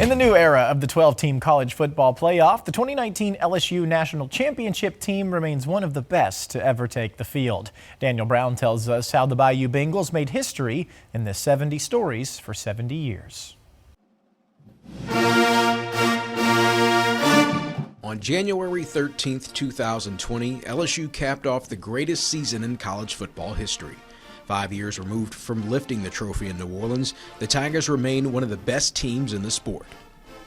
In the new era of the 12-team college football playoff, the 2019 LSU National Championship team remains one of the best to ever take the field. Daniel Brown tells us how the Bayou Bengals made history in the 70 stories for 70 years. On January 13, 2020, LSU capped off the greatest season in college football history. 5 years removed from lifting the trophy in New Orleans, the Tigers remain one of the best teams in the sport.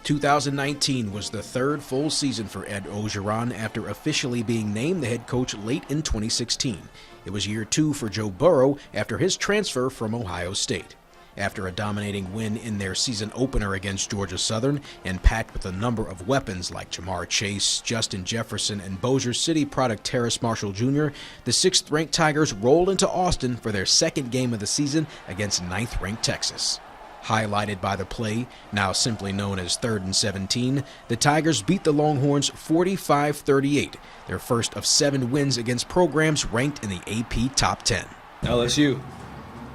2019 was the third full season for Ed Orgeron after officially being named the head coach late in 2016. It was year 2 for Joe Burrow after his transfer from Ohio State. After a dominating win in their season opener against Georgia Southern and packed with a number of weapons like Jamar Chase, Justin Jefferson, and Bossier City product Terrace Marshall Jr., the 6th-ranked Tigers rolled into Austin for their second game of the season against 9th-ranked Texas. Highlighted by the play, now simply known as 3rd and 17, the Tigers beat the Longhorns 45-38, their first of 7 wins against programs ranked in the AP Top 10. LSU,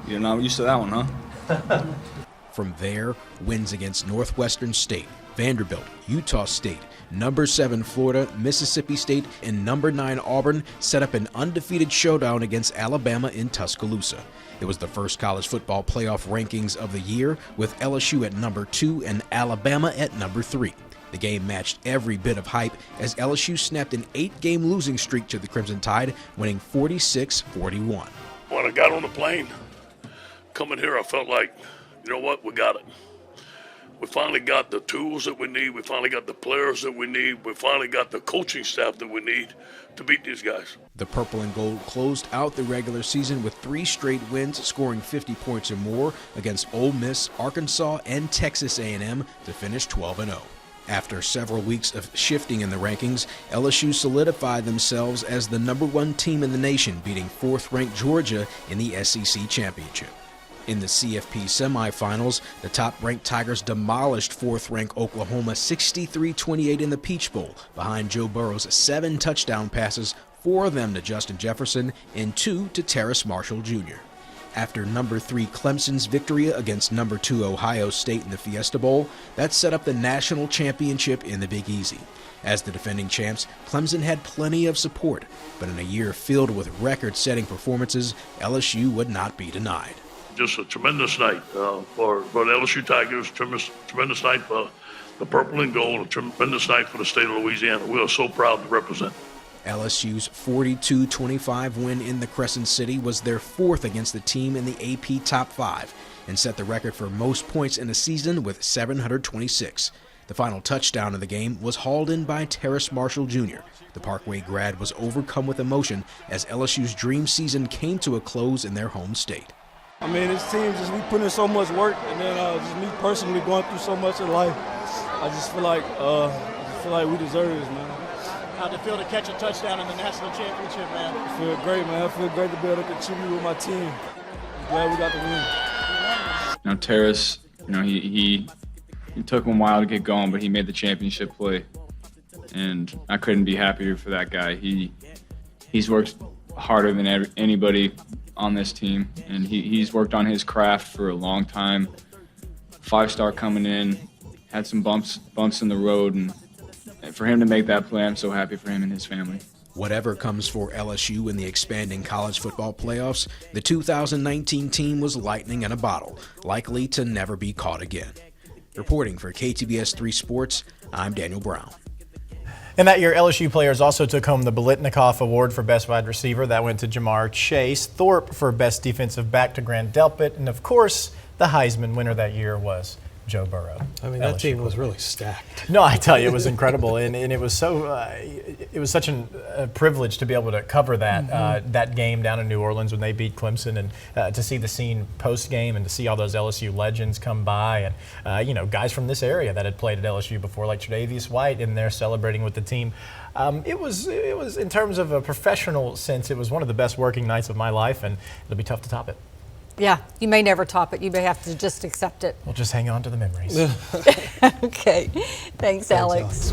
you're not used to that one, huh? From there, wins against Northwestern State, Vanderbilt, Utah State, number 7 Florida, Mississippi State, and number 9 Auburn set up an undefeated showdown against Alabama in Tuscaloosa. It was the first college football playoff rankings of the year, with LSU at number 2 and Alabama at number 3. The game matched every bit of hype as LSU snapped an 8-game losing streak to the Crimson Tide, winning 46-41. When I got on the plane, coming here, I felt like, you know what, we got it. We finally got the tools that we need. We finally got the players that we need. We finally got the coaching staff that we need to beat these guys. The Purple and Gold closed out the regular season with 3 straight wins, scoring 50 points or more against Ole Miss, Arkansas, and Texas A&M to finish 12-0. After several weeks of shifting in the rankings, LSU solidified themselves as the number 1 team in the nation, beating 4th-ranked Georgia in the SEC Championship. In the CFP semifinals, the top-ranked Tigers demolished 4th-ranked Oklahoma 63-28 in the Peach Bowl, behind Joe Burrow's 7 touchdown passes, 4 of them to Justin Jefferson and 2 to Terrace Marshall Jr. After number 3 Clemson's victory against number 2 Ohio State in the Fiesta Bowl, that set up the national championship in the Big Easy. As the defending champs, Clemson had plenty of support, but in a year filled with record-setting performances, LSU would not be denied. Just a tremendous night for the LSU Tigers, tremendous night for the Purple and Gold, a tremendous night for the state of Louisiana. We are so proud to represent. LSU's 42-25 win in the Crescent City was their 4th against the team in the AP Top 5 and set the record for most points in a season with 726. The final touchdown of the game was hauled in by Terrace Marshall Jr. The Parkway grad was overcome with emotion as LSU's dream season came to a close in their home state. I mean, this team just we put in so much work, and then just me personally going through so much in life. I just feel like we deserve this, man. How'd it feel to catch a touchdown in the national championship, man? I feel great, man. I feel great to be able to contribute with my team. I'm glad we got the win. You know, Terrace, he took him a while to get going, but he made the championship play, and I couldn't be happier for that guy. He's worked harder than anybody on this team, and he's worked on his craft for a long time. 5-star coming in, had some bumps in the road, and for him to make that play, I'm so happy for him and his family. Whatever comes for LSU in the expanding college football playoffs, the 2019 team was lightning in a bottle, likely to never be caught again. Reporting for KTBS 3 Sports, I'm Daniel Brown. And that year, LSU players also took home the Biletnikoff Award for Best Wide Receiver. That went to Jamar Chase. Thorpe for Best Defensive Back to Grant Delpit. And, of course, the Heisman winner that year was Joe Burrow. I mean, that team was really stacked. No, I tell you, it was incredible, and it was so it was such a privilege to be able to cover that that game down in New Orleans when they beat Clemson, and to see the scene post game and to see all those LSU legends come by, and guys from this area that had played at LSU before, like Tre'Davious White, in there celebrating with the team. It was in terms of a professional sense, it was one of the best working nights of my life, and it'll be tough to top it. Yeah, you may never top it. You may have to just accept it. We'll just hang on to the memories. Okay. Thanks, Alex.